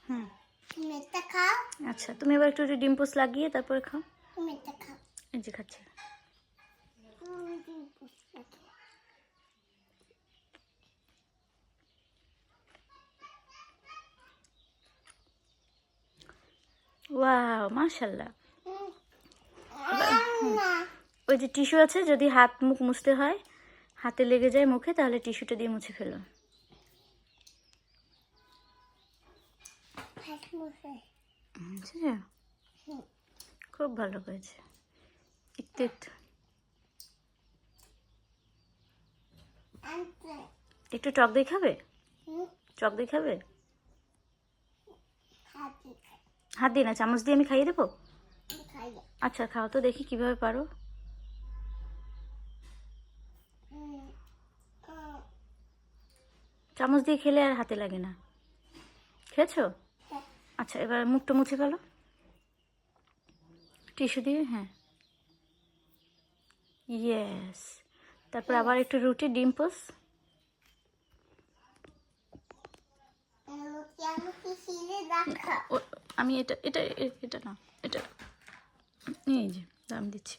হুম, আচ্ছা তুমি এবার একটু ডিম পোস্ট লাগিয়ে তারপরে খাও। এই যে খাচ্ছি। ওয়াও মাশাআল্লাহ। ওই যে টিস্যু আছে, যদি হাত মুখ মুছতে হয়, হাতে লেগে যায় মুখে, তাহলে টিস্যুটা দিয়ে মুছে ফেলো। খুব ভালো হয়েছে। একটু একটু একটু টক দই খাবে? টক দই খাবে? হাত দিয়ে না, চামচ দিয়ে আমি খাইয়ে দেবো। আচ্ছা খাও তো দেখি কিভাবে পারো। চামচ দিয়ে খেলে আর হাতে লাগে না। খেয়েছো? আচ্ছা এবার মুখটা মুছে ফেলো টিস্যু দিয়ে। হ্যাঁ, ইয়েস। তারপর আবার একটু রুটি, ডিম পোস্ট। আমি এটা এটা এটা না, এটা এই যে আমি দিচ্ছি।